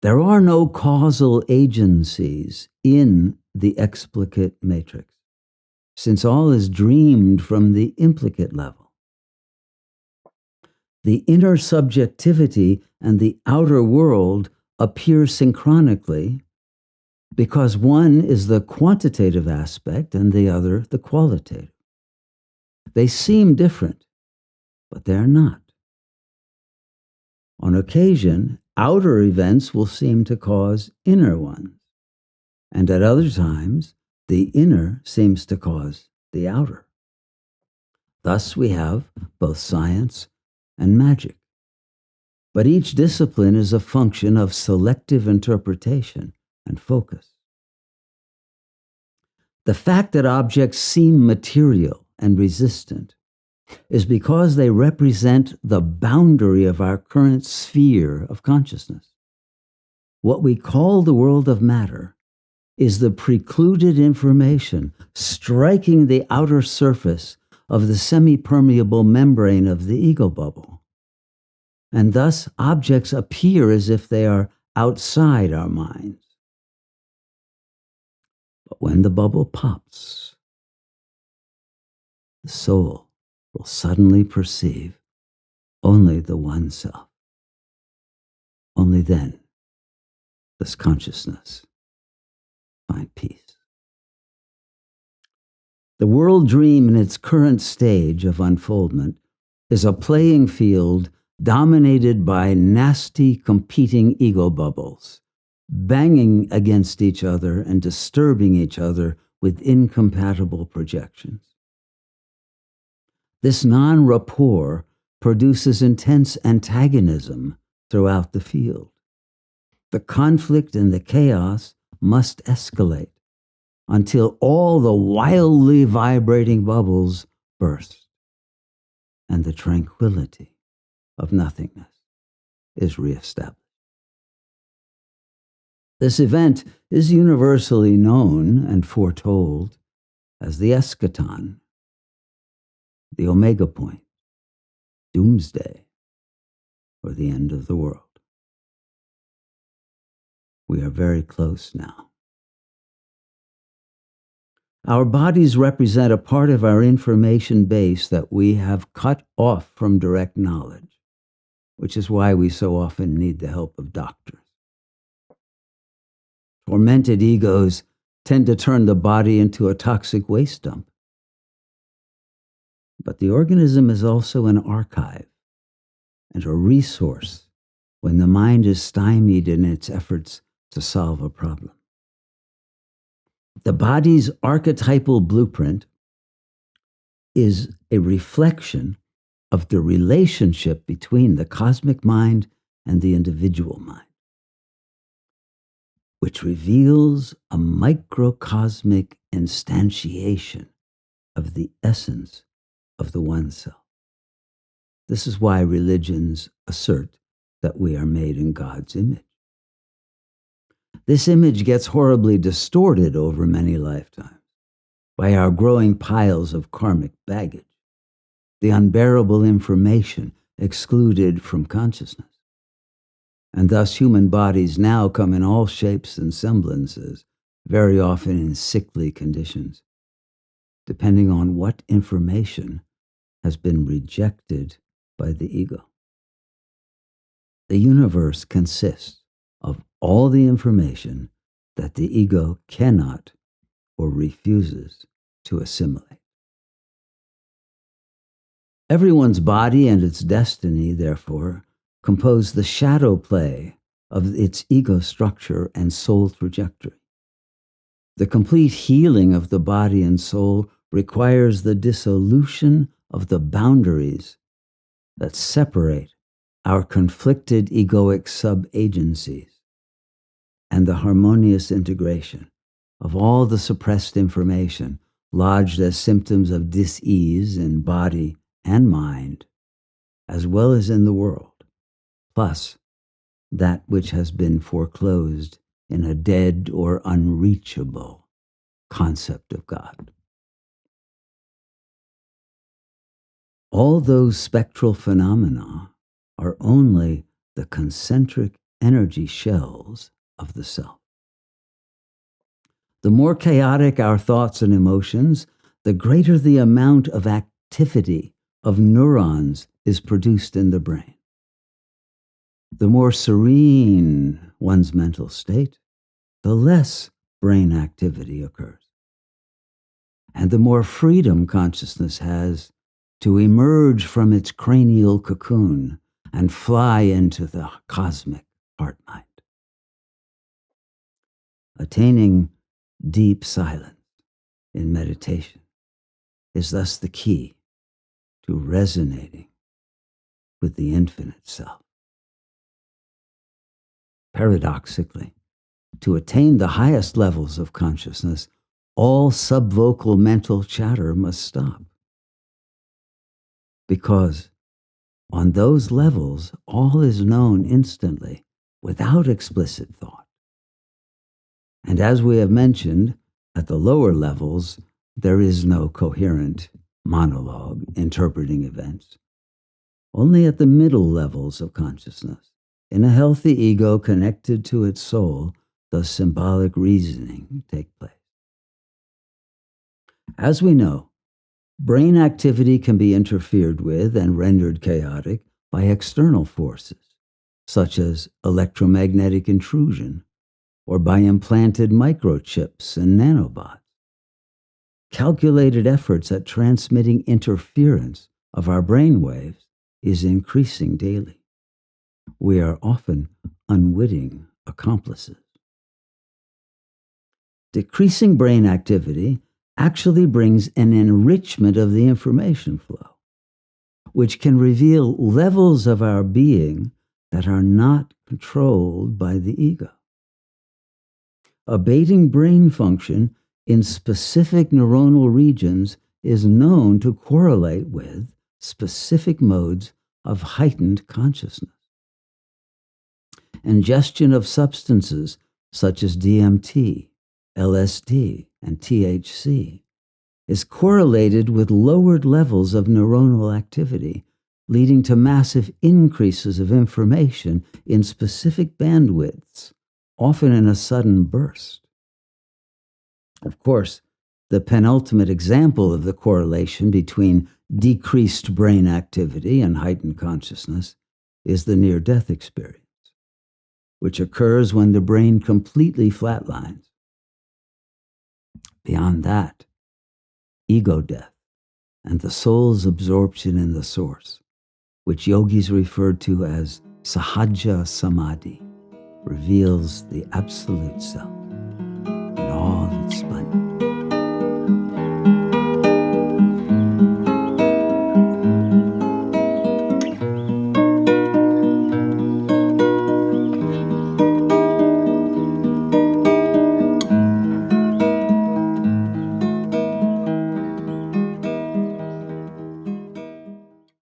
There are no causal agencies in the explicate matrix, since all is dreamed from the implicate level. The inner subjectivity and the outer world appear synchronically because one is the quantitative aspect and the other the qualitative. They seem different, but they're not. On occasion, outer events will seem to cause inner ones, and at other times, the inner seems to cause the outer. Thus, we have both science and magic. But each discipline is a function of selective interpretation and focus. The fact that objects seem material and resistant is because they represent the boundary of our current sphere of consciousness. What we call the world of matter is the precluded information striking the outer surface of the semi-permeable membrane of the ego bubble. And thus, objects appear as if they are outside our minds. But when the bubble pops, the soul will suddenly perceive only the one self. Only then does consciousness find peace. The world dream in its current stage of unfoldment is a playing field dominated by nasty competing ego bubbles, banging against each other and disturbing each other with incompatible projections. This non-rapport produces intense antagonism throughout the field. The conflict and the chaos must escalate until all the wildly vibrating bubbles burst and the tranquility of nothingness is reestablished. This event is universally known and foretold as the eschaton, the omega point, doomsday, or the end of the world. We are very close now. Our bodies represent a part of our information base that we have cut off from direct knowledge, which is why we so often need the help of doctors. Tormented egos tend to turn the body into a toxic waste dump. But the organism is also an archive and a resource when the mind is stymied in its efforts to solve a problem. The body's archetypal blueprint is a reflection of the relationship between the cosmic mind and the individual mind, which reveals a microcosmic instantiation of the essence of the one self. This is why religions assert that we are made in God's image. This image gets horribly distorted over many lifetimes by our growing piles of karmic baggage, the unbearable information excluded from consciousness. And thus human bodies now come in all shapes and semblances, very often in sickly conditions, depending on what information has been rejected by the ego. The universe consists of all the information that the ego cannot or refuses to assimilate. Everyone's body and its destiny, therefore, compose the shadow play of its ego structure and soul trajectory. The complete healing of the body and soul requires the dissolution of the boundaries that separate our conflicted egoic sub-agencies and the harmonious integration of all the suppressed information lodged as symptoms of dis-ease in body and mind, as well as in the world, plus that which has been foreclosed in a dead or unreachable concept of God. All those spectral phenomena are only the concentric energy shells of the self. The more chaotic our thoughts and emotions, the greater the amount of activity of neurons is produced in the brain. The more serene one's mental state, the less brain activity occurs. And the more freedom consciousness has to emerge from its cranial cocoon and fly into the cosmic heart-mind. Attaining deep silence in meditation is thus the key to resonating with the infinite self. Paradoxically, to attain the highest levels of consciousness, all subvocal mental chatter must stop. Because on those levels, all is known instantly without explicit thought. And as we have mentioned, at the lower levels, there is no coherent monologue interpreting events. Only at the middle levels of consciousness, in a healthy ego connected to its soul, does symbolic reasoning take place. As we know, brain activity can be interfered with and rendered chaotic by external forces, such as electromagnetic intrusion, or by implanted microchips and nanobots. Calculated efforts at transmitting interference of our brain waves is increasing daily. We are often unwitting accomplices. Decreasing brain activity actually brings an enrichment of the information flow, which can reveal levels of our being that are not controlled by the ego. Abating brain function in specific neuronal regions is known to correlate with specific modes of heightened consciousness. Ingestion of substances such as DMT, LSD, and THC is correlated with lowered levels of neuronal activity, leading to massive increases of information in specific bandwidths, often in a sudden burst. Of course, the penultimate example of the correlation between decreased brain activity and heightened consciousness is the near-death experience, which occurs when the brain completely flatlines. Beyond that, ego death and the soul's absorption in the source, which yogis refer to as sahaja samadhi, reveals the absolute self in all its splendor.